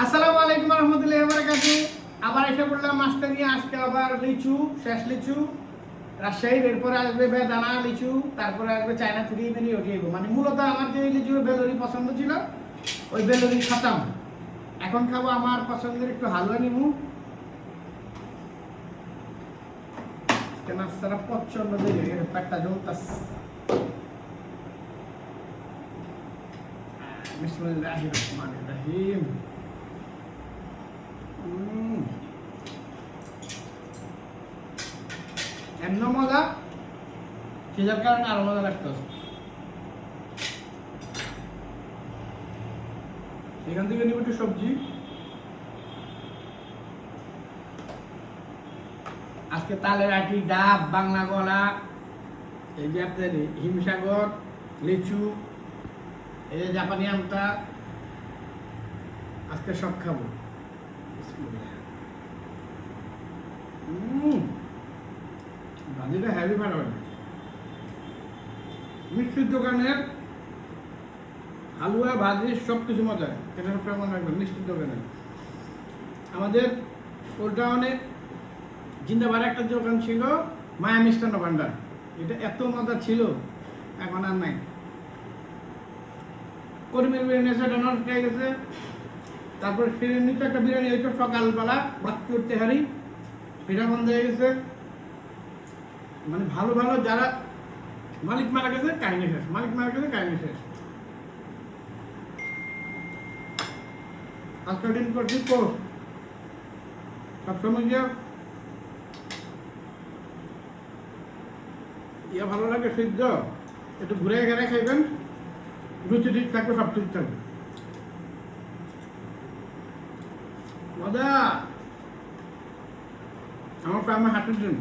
আসসালামু আলাইকুম রহমতুল্লাহি ওয়া বারাকাতুহু। আবার এসে পড়লাম মাছটা নিয়ে। আজকে আবার লিচু, শেষ লিচু রাজশাহীর, এরপরে আসবে বেদানা লিচু, তারপরে আসবে চায়না থ্রি মেরি ওটিয়ে। মানে মূলত আমার যে লিচু বেলুরি পছন্দ ছিল, ওই বেলুরি খাতাম। এখন খাবো আমার পছন্দের একটু হালুয়া নিমু। নাস্তাটা প্রচন্ড দেরি, পেটটা জ্বলতাছে। বিসমিল্লাহির রহমানির রহিম। এমন মজা, সেটার কারণে আরো মজা লাগতেছে। এখান থেকে নিব একটু সবজি। আজকে তালের আটি, ডাব, বাংলা গলা, এই যে আপনার হিমসাগর, লিচু, এই যে জাপানি আমটা, আজকে সব খাবো। ভাজিটা হেভি ভালো হবে। মিষ্টির দোকানের হালুয়া, ভাজি সব কিছু মজা, এটা সবসময় মনে রাখবেন। মিষ্টির দোকানে আমাদের কোলটাউনে জিন্দাবাদ একটা দোকান ছিল, মায়া মিষ্টান্ন ভান্ডার। এটা এত মজা ছিল, এখন আর নাই। কর্মীর বিরিয়ানি সেটা নষ্ট হয়ে গেছে। তারপর ফিরিনিতে একটা বিরিয়ানি হয়েছে সকালবেলা, ভাত করতে হারি, এটা বন্ধ হয়ে গেছে। মানে ভালো ভালো যারা মালিক মারা গেছে, কাহিনী শেষ। মালিক মারা গেছে, কাহিনী শেষ। আজকের দিন করছি কোর্স। সবসময় যে ইয়ে ভালো লাগে সিদ্ধ, একটু ঘুরে ঘেরে খাইবেন, রুচি ঠিক থাকবে, সব ঠিক থাকবে। মজা আমার প্রায় হাতের দিন।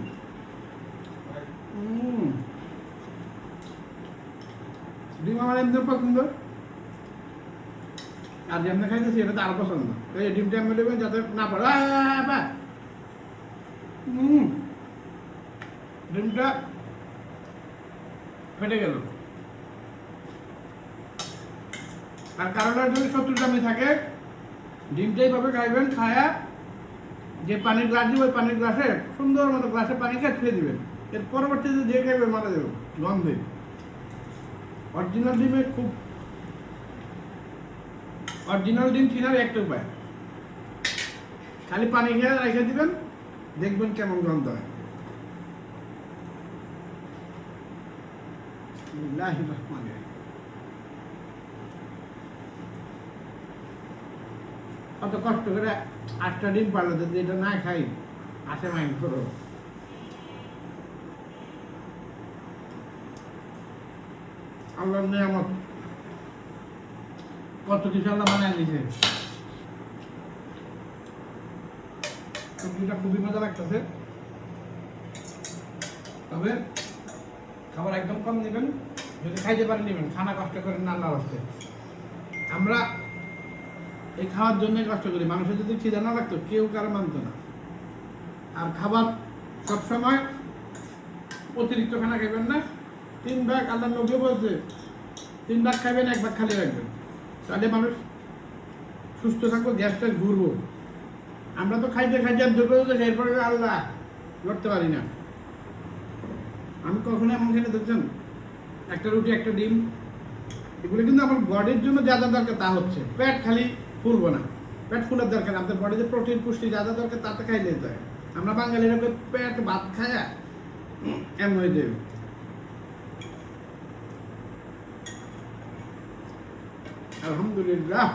ডিম আমার এমনি পছন্দ, আর যেমনি খাইতেছি এটা তো আরো পছন্দ। এই ডিমটা এমনি দেবেন যাতে না পড়ে। ডিমটা ফেটে গেল। আর কারোর যদি 70 দামি থাকে, ডিমটা এইভাবে খাইবেন। খায়া যে পানির গ্লাস দিবে, ওই পানির গ্লাসে সুন্দর মতো গ্লাসে পানি খেয়ে ছুঁয়ে দিবেন। এর পরবর্তীতে যে খাইবে মারা যাবে গন্ধে। অরিজিনাল ডিমের খুব অরিজিনাল ডিম চিনার একটা উপায়, খালি পানি খেয়ে রেখে দিবেন, দেখবেন কেমন গন্ধ হয়। কত কষ্ট করে 8টা ডিম পারলো, যদি এটা না খাই আসে মাইন্ড করো। আল্লাহর নিয়ামত, কত কিছু আল্লাহ বানায় দিয়েছে। সবজিটা খুবই মজা লাগতেছে। তবে খাবার একদম কম নেবেন, যদি খাইতে পারেন নেবেন, খানা কষ্ট করেন না আল্লাহর হস্তে। আমরা এই খাওয়ার জন্য কষ্ট করি। মানুষের যদি খিদা না লাগতো, কেউ কারো মানতো না। আর খাবার সবসময় অতিরিক্ত খানা খাইবেন না। 3 ভাগ, আল্লাহ নবী বলছে 3 ভাগ খাইবেন, 1 ভাগ খালি রাখবেন, তাহলে মানুষ সুস্থ থাকবো, গ্যাসটা ঘুরবো। আমরা তো খাইতে খাইতে আর দুটো এরপরে আল্লাহ লড়তে পারি না। আমি কখনো এমন খেলে দেখছেন, একটা রুটি, একটা ডিম, এগুলো কিন্তু আমার বডির জন্য যা যা দরকার তা হচ্ছে। পেট খালি ফুলবো না, পেট ফুলের দরকার। আমাদের বডিতে প্রোটিন, পুষ্টি যা যা দরকার তাতে খাইলে যেতে হয়। আমরা বাঙালিরা পেট ভাত খায়া এমন হয়ে যাবে। আলহামদুলিল্লাহ,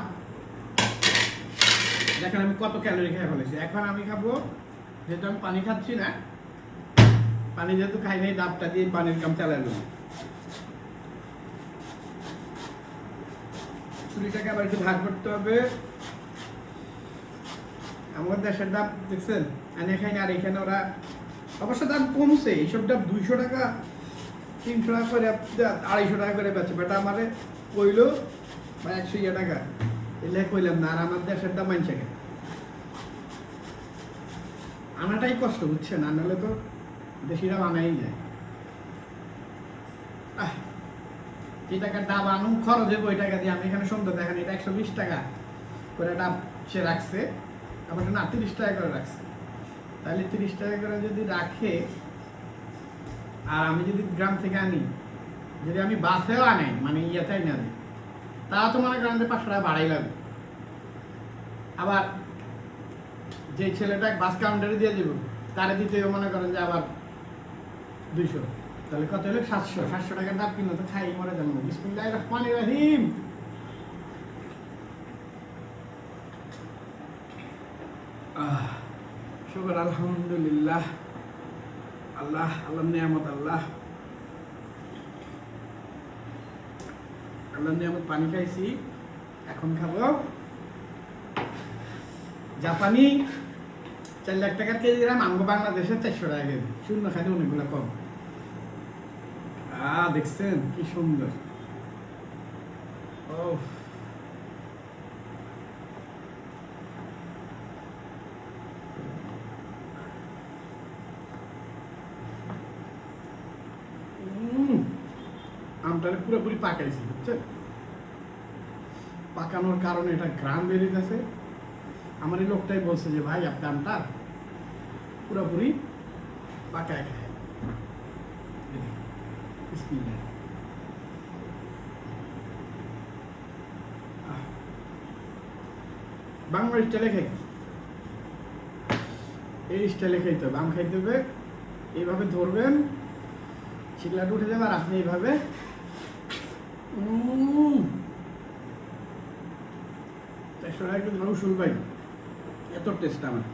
দেখেন আমি কত ক্যালোরি খেয়ে ফেলেছি। এখন আমি খাবো, যেহেতু আমি পানি খাচ্ছি না, পানি যেহেতু খাই নাই, ডাবটা দিয়ে পানির কাম চালাইলাম। চুরিটাকে আবার একটু ভাগ করতে হবে। আমার দেশের ডাব দেখছেন, আমি খাই না। আর এখানে ওরা অবশ্য দাম কমছে, এইসব ডাব 200 টাকা, 300 টাকা করে, 250 টাকা করে বেচে। বেটা আমারে কইলো বা 100 টাকা, এলে কইলাম না। আর আমার দেশের দাম মানছে কেন? আনাটাই কষ্ট, বুঝছেন? আনালে তো দেশিরা বানাই যায়। যে টাকা ডাব আনুন খরচ হবে, ওই টাকা দিয়ে আমি এখানে সুন্দর দেখেন, এটা 120 টাকা। করে একটা সে রাখছে, আবার না 30 টাকা করে রাখছে। তাহলে 30 টাকা করে যদি রাখে, আর আমি যদি গ্রাম থেকে আনি, যদি আমি বাসেও আনাই মানে ইয়েতেই না দিই, তা তো মনে করেন যে 500 টাকা বাড়াই লাগবে। আবার যে ছেলেটা বাস কাউন্টারে দিয়ে দেবো তারে দিতে মনে করেন যে আবার 200, তাহলে কত হলো 700 টাকার ডাব কিনলে তো খাই মরে যাবো। বিসমিল্লাহির রহমানির রহিম। শুকর আলহামদুলিল্লাহ, আল্লাহ নিয়ামত, আল্লাহ নিয়ামত। পানি খাইছি, এখন খাবো জাপানি 4 লাখ টাকার কেজি গ্রাম, আমগো বাংলাদেশে 400 টাকা কেজি। শূন্য খালি অনেকগুলো কম। দেখছেন কি সুন্দর। ও আমটারে পুরোপুরি পাকাইছি, বুঝছেন? পাকানোর কারণে এটা গ্রাম বেরিয়েছে। আমার এই লোকটাই বলছে যে ভাই আপনি আমটা পুরোপুরি পাকায় খায়। বাংলা স্টাইলে খাই, এই স্টাইলে খাইতে হবে। আম খাইতে হবে এইভাবে ধরবেন, শিকলাটা উঠে যাবে, আর আপনি এইভাবে রসুল ভাই এত টেস্ট আমার।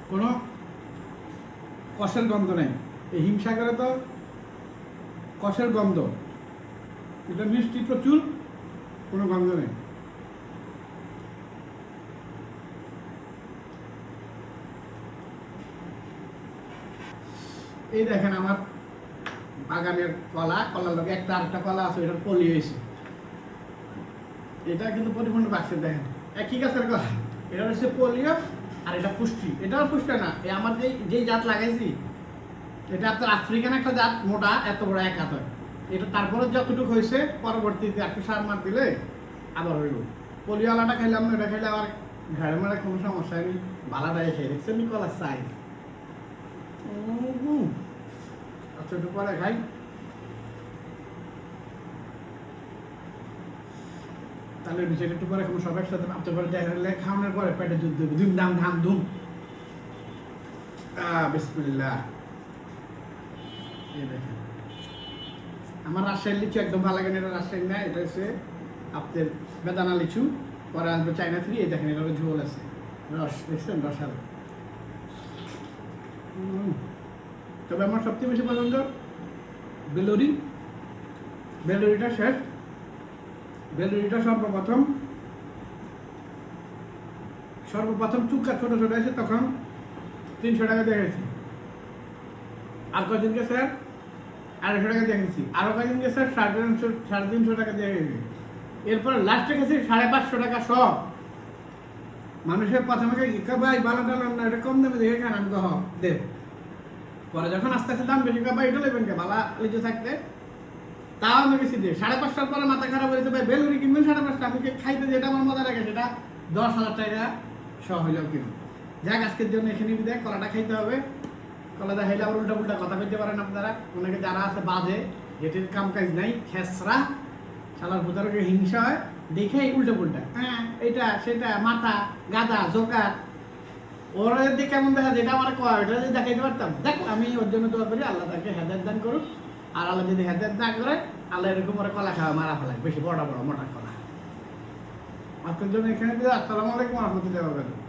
কোনো কষের গন্ধ নেই। এই হিমসাগরে তো কষের গন্ধ, এটা মিষ্টি প্রচুর, কোনো গন্ধ নেই। এই দেখেন আমার বাগানের কলার লোক একটা আরেকটা কলা আছে, এটার পলি হয়েছে। এটা কিন্তু পরিপূর্ণ বাক্সে দেখেন একই গাছের কলা, এটা হচ্ছে পলিও আর এটা পুষ্টি। এটাও পুষ্টি না, এই আমার যেই জাত লাগাইছি এটা আপনার আফ্রিকান একটা জাত, মোটা এত বড় এক হাত হয়। এটা তারপরে যতটুকু হয়েছে পরবর্তীতে একটু সার মার দিলে আবার হইব। পলিওয়ালাটা খাইলাম না, এটা খাইলে আবার ঘাড়ে মারে কোনো সমস্যা নেই, ভালাটাই খেয়ে দেখছেন কলার সাইজ। আচ্ছা একটু পরে খাই। তাহলে বিচার একটু পরে খাবো, সব একসাথে আপনি পরে দেখা খাওয়ানোর পরে পেটে দুধ দেবে, ধুম ধাম ধাম ধুম। বিসমিল্লাহ। এই দেখেন আমার রাজশাহীর লিচু একদম ভালো লাগে না, এটা রাজশাহী না, এটা হচ্ছে আপনার বেদানা লিচু। পরে আসবে চাইনা 3। এই দেখেন এটা ঝোল আছে, রস দেখছেন, রসাল। তবে আমার সবচেয়ে বেশি পছন্দ বেলুরি। বেলুরিটা শেষ। বেলুরিটা সর্বপ্রথম চুক্কা ছোট ছোট আছে, তখন 300 টাকা দিয়ে গেছি। আর কদিনকে স্যার 250 টাকা দিয়ে গেছি। আরো কদিনকে স্যার 350 টাকা দিয়ে গেছি। এরপর লাস্টে গেছি 550 টাকা সব। মানুষের প্রথমে ভাই বালা টালাম না, এটা কম দামে দেখে খান। আমি তো দে। পরে যখন আস্তে আস্তে দাম বেশি, ভাই এটা নেবেন কে বালা লিচু থাকতে, তাও আমি বেশি দিই। 550 পরে মাথা খারাপ হয়েছে, ভাই বেলুরি কিনবেন 550। আমি খাইতে যেটা আমার মজা লাগে সেটা 10,000 টাকা সহ হইলেও কিনুন। যাক আজকের জন্য এখানে বিদায়। কলাটা খাইতে হবে, কলাটা খাইলে আবার উল্টা পুল্টা কথা বলতে পারেন আপনারা। অনেকে যারা আছে বাজে, যেটির কাম কাজ নাই, খেসরা শালার ভূতারকে হিংসা হয় দেখে উল্টা পুল্টা, হ্যাঁ এটা সেটা মাথা গাদা জোকার, ওরা যে কেমন দেখা যেটা আমার কয় ওটা যদি দেখাইতে পারতাম। দেখ আমি ওর জন্য দোয়া করি আল্লাহ তাকে হেদায়েত দান করুক। আর আল্লাহ যদি হেদায়েত না করে, আল্লাহ এরকম ওরা কলা খাওয়া মারা ফেলায়, বেশি বড় বড় মোটা কলা। আজকের জন্য এখানে আসসালামু আলাইকুম ওয়া রাহমাতুল্লাহি ওয়া বারাকাতুহু।